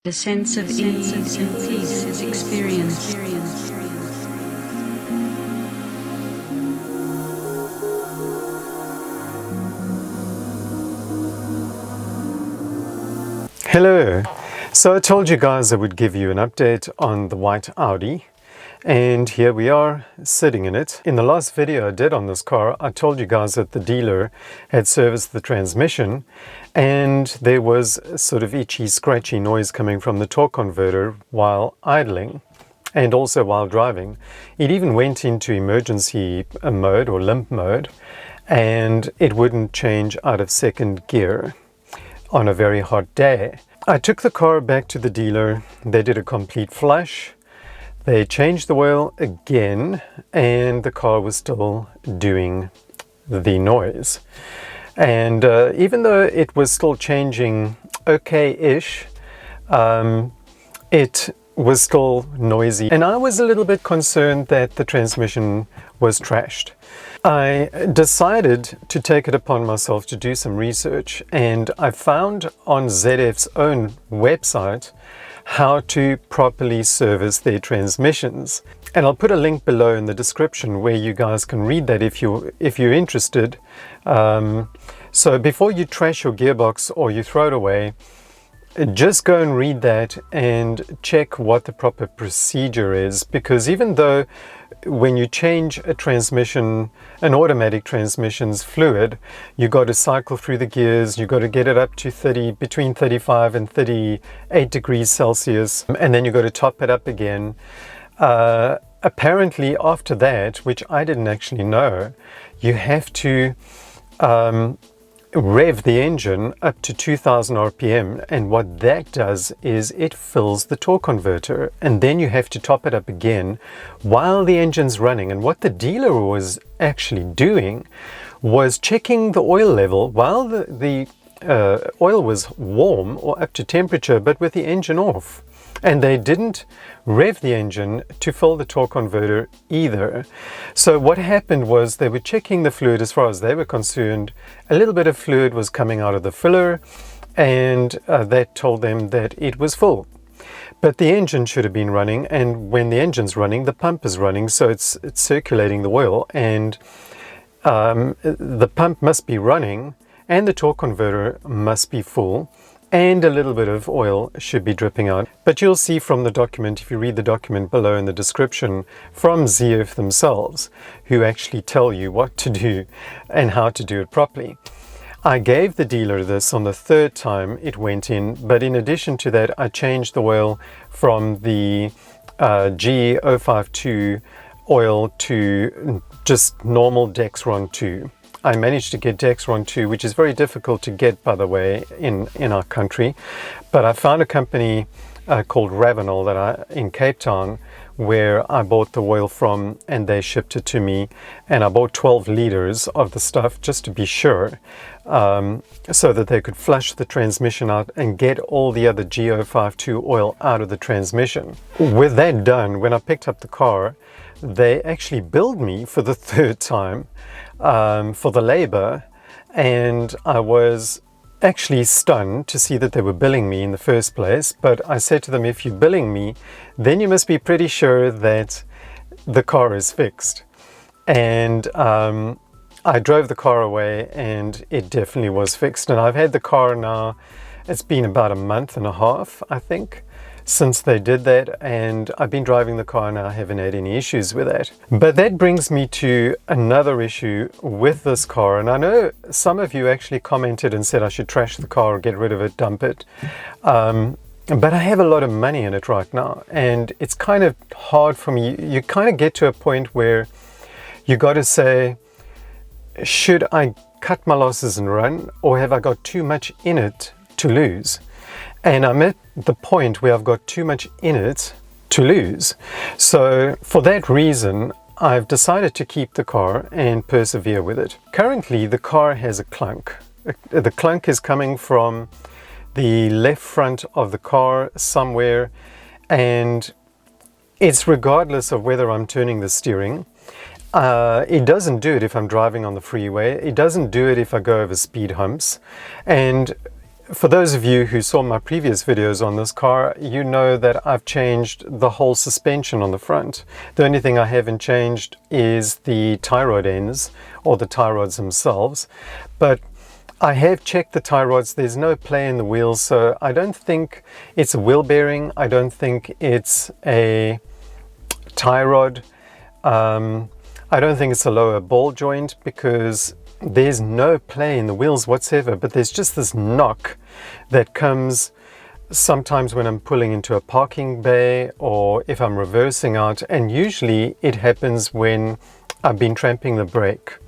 A sense of ease and peace is experienced. Hello. So I told you guys I would give you an update on the white Audi, and here we are sitting in it. In the last video I did on this car, I told you guys that the dealer had serviced the transmission and there was a sort of itchy, scratchy noise coming from the torque converter while idling and also while driving. It even went into emergency mode or limp mode, and it wouldn't change out of second gear on a very hot day. I took the car back to the dealer. They did a complete flush. They changed the oil again, and the car was still doing the noise. And even though it was still changing okay-ish, it was still noisy. And I was a little bit concerned that the transmission was trashed. I decided to take it upon myself to do some research, and I found on ZF's own website how to properly service their transmissions. And I'll put a link below in the description where you guys can read that if you're interested. So before you trash your gearbox or you throw it away, just go and read that and check what the proper procedure is, because even though when you change a transmission, an automatic transmission's fluid, you got to cycle through the gears, you got to get it up to between 35 and 38 degrees Celsius, and then you got to top it up again. Apparently after that, which I didn't actually know, you have to rev the engine up to 2000 RPM, and what that does is it fills the torque converter, and then you have to top it up again while the engine's running. And what the dealer was actually doing was checking the oil level while the oil was warm or up to temperature, but with the engine off. And they didn't rev the engine to fill the torque converter either. So what happened was they were checking the fluid. As far as they were concerned, a little bit of fluid was coming out of the filler, and that told them that it was full. But the engine should have been running, and when the engine's running, the pump is running, so it's circulating the oil, and the pump must be running and the torque converter must be full, and a little bit of oil should be dripping out. But you'll see from the document, if you read the document below in the description, from ZF themselves, who actually tell you what to do and how to do it properly. I gave the dealer this on the third time it went in, but in addition to that, I changed the oil from the G052 oil to just normal Dexron 2. I managed to get Dexron 2, which is very difficult to get, by the way, in our country. But I found a company called Ravenel in Cape Town, where I bought the oil from, and they shipped it to me. And I bought 12 liters of the stuff just to be sure, so that they could flush the transmission out and get all the other G052 oil out of the transmission. With that done, when I picked up the car, they actually billed me for the third time for the labor, and I was actually stunned to see that they were billing me in the first place. But I said to them, if you're billing me, then you must be pretty sure that the car is fixed. And I drove the car away, and it definitely was fixed. And I've had the car now, it's been about a month and a half, I think, since they did that, and I've been driving the car now. I haven't had any issues with that. But that brings me to another issue with this car, and I know some of you actually commented and said I should trash the car, get rid of it, dump it. But I have a lot of money in it right now, and it's kind of hard for me. You kind of get to a point where you got to say, should I cut my losses and run, or have I got too much in it to lose? And I'm at the point where I've got too much in it to lose. So for that reason, I've decided to keep the car and persevere with it. Currently, the car has a clunk. The clunk is coming from the left front of the car somewhere, and it's regardless of whether I'm turning the steering. It doesn't do it if I'm driving on the freeway. It doesn't do it if I go over speed humps. And For those of you who saw my previous videos on this car, you know that I've changed the whole suspension on the front. The only thing I haven't changed is the tie rod ends, or the tie rods themselves, but I have checked the tie rods. There's no play in the wheels, so I don't think it's a wheel bearing. I don't think it's a tie rod. I don't think it's a lower ball joint, because there's no play in the wheels whatsoever, but there's just this knock that comes sometimes when I'm pulling into a parking bay or if I'm reversing out, and usually it happens when I've been tramping the brake,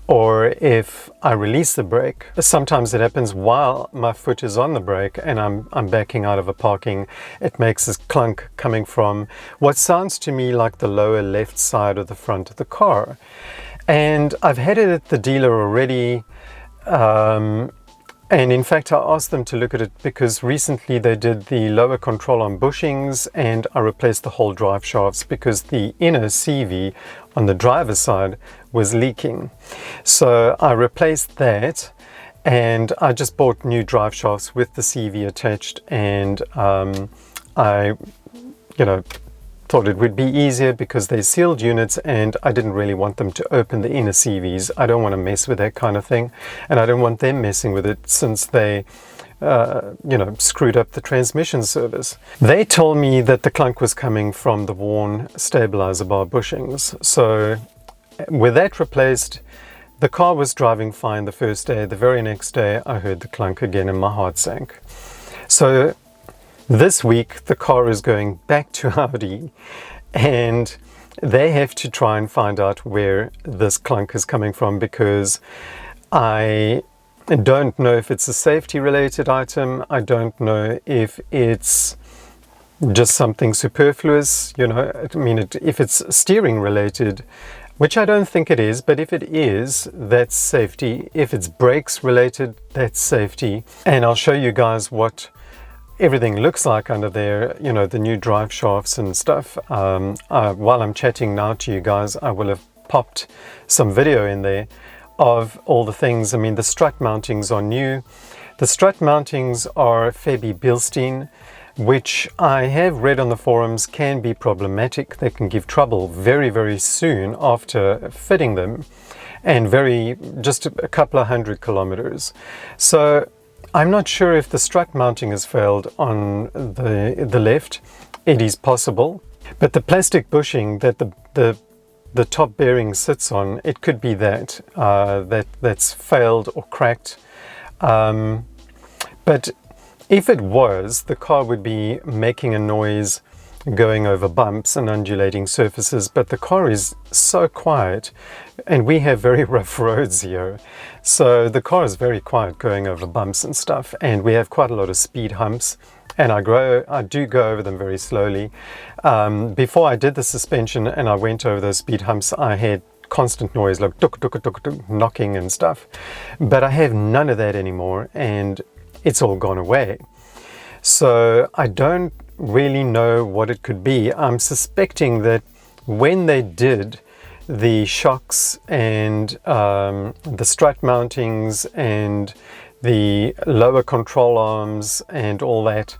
or if I release the brake. Sometimes it happens while my foot is on the brake and I'm backing out of a parking. It makes this clunk coming from what sounds to me like the lower left side of the front of the car. And I've had it at the dealer already, and in fact I asked them to look at it because recently they did the lower control on bushings, and I replaced the whole drive shafts because the inner CV on the driver's side was leaking. So I replaced that, and I just bought new drive shafts with the CV attached, and I thought it would be easier because they're sealed units, and I didn't really want them to open the inner CVs. I don't want to mess with that kind of thing, and I don't want them messing with it since they screwed up the transmission service. They told me that the clunk was coming from the worn stabilizer bar bushings. So with that replaced, the car was driving fine the first day. The very next day I heard the clunk again and my heart sank. So this week the car is going back to Audi, and they have to try and find out where this clunk is coming from, because I don't know if it's a safety related item. I don't know if it's just something superfluous, if it's steering related, which I don't think it is, but if it is, that's safety. If it's brakes related, that's safety. And I'll show you guys what everything looks like under there, the new drive shafts and stuff. While I'm chatting now to you guys, I will have popped some video in there of all the things. I mean, the strut mountings are new. The strut mountings are Fabi Bilstein, which I have read on the forums can be problematic. They can give trouble very, very soon after fitting them, and just a couple of 100 kilometers. So I'm not sure if the strut mounting has failed on the left. It is possible, but the plastic bushing that the top bearing sits on, it could be that's failed or cracked. But if it was, the car would be making a noise going over bumps and undulating surfaces, but the car is so quiet, and we have very rough roads here, so the car is very quiet going over bumps and stuff, and we have quite a lot of speed humps, and I do go over them very slowly. Before I did the suspension and I went over those speed humps, I had constant noise like tuk tuk tuk tuk, knocking and stuff, but I have none of that anymore, and it's all gone away. So I don't really know what it could be. I'm suspecting that when they did the shocks and the strut mountings and the lower control arms and all that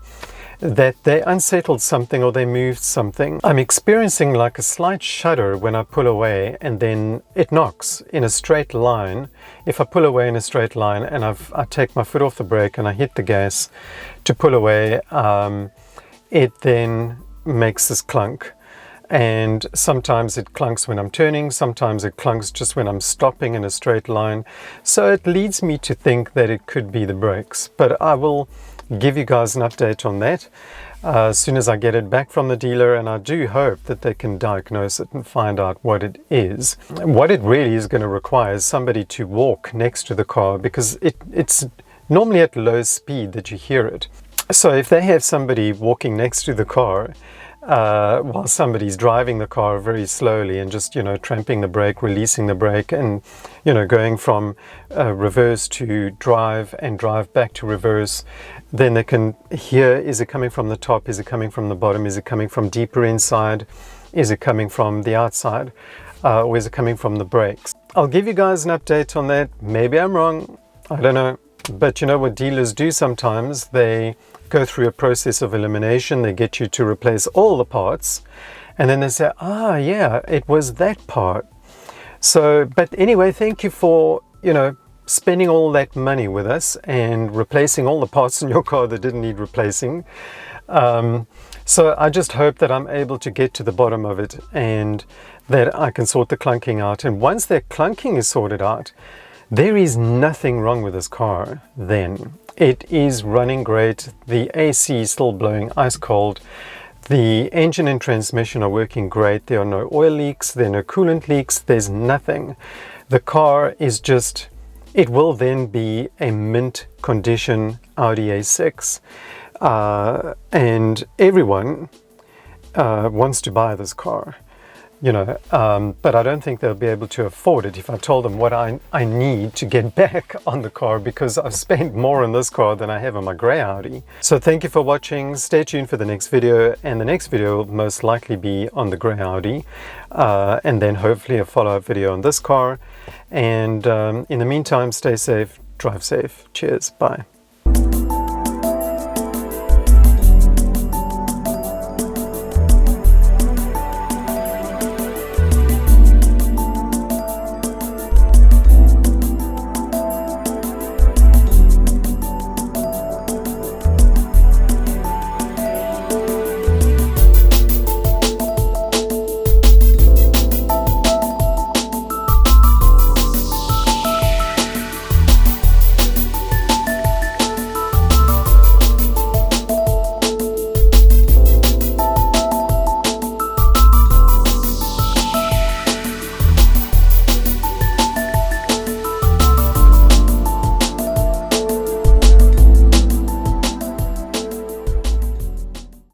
they unsettled something, or they moved something. I'm experiencing like a slight shudder when I pull away, and then it knocks in a straight line. If I pull away in a straight line and I take my foot off the brake and I hit the gas to pull away, it then makes this clunk. And sometimes it clunks when I'm turning, sometimes it clunks just when I'm stopping in a straight line. So it leads me to think that it could be the brakes, but I will give you guys an update on that as soon as I get it back from the dealer, and I do hope that they can diagnose it and find out what it is. What it really is going to require is somebody to walk next to the car, because it's normally at low speed that you hear it. So if they have somebody walking next to the car while somebody's driving the car very slowly and just, tramping the brake, releasing the brake, and, going from reverse to drive and drive back to reverse, then they can hear, is it coming from the top? Is it coming from the bottom? Is it coming from deeper inside? Is it coming from the outside? Or is it coming from the brakes? I'll give you guys an update on that. Maybe I'm wrong. I don't know. But you know what dealers do sometimes? They go through a process of elimination. They get you to replace all the parts. And then they say, ah, yeah, it was that part. So, but anyway, thank you for, spending all that money with us and replacing all the parts in your car that didn't need replacing. So I just hope that I'm able to get to the bottom of it and that I can sort the clunking out. And once that clunking is sorted out, there is nothing wrong with this car then. It is running great. The AC is still blowing ice cold. The engine and transmission are working great. There are no oil leaks, there are no coolant leaks, there's nothing. The car is just, it will then be a mint condition Audi A6. And everyone wants to buy this car, but I don't think they'll be able to afford it if I told them what I need to get back on the car, because I've spent more on this car than I have on my grey Audi. So thank you for watching. Stay tuned for the next video, and the next video will most likely be on the grey Audi, and then hopefully a follow-up video on this car. And in the meantime, stay safe, drive safe. Cheers, bye.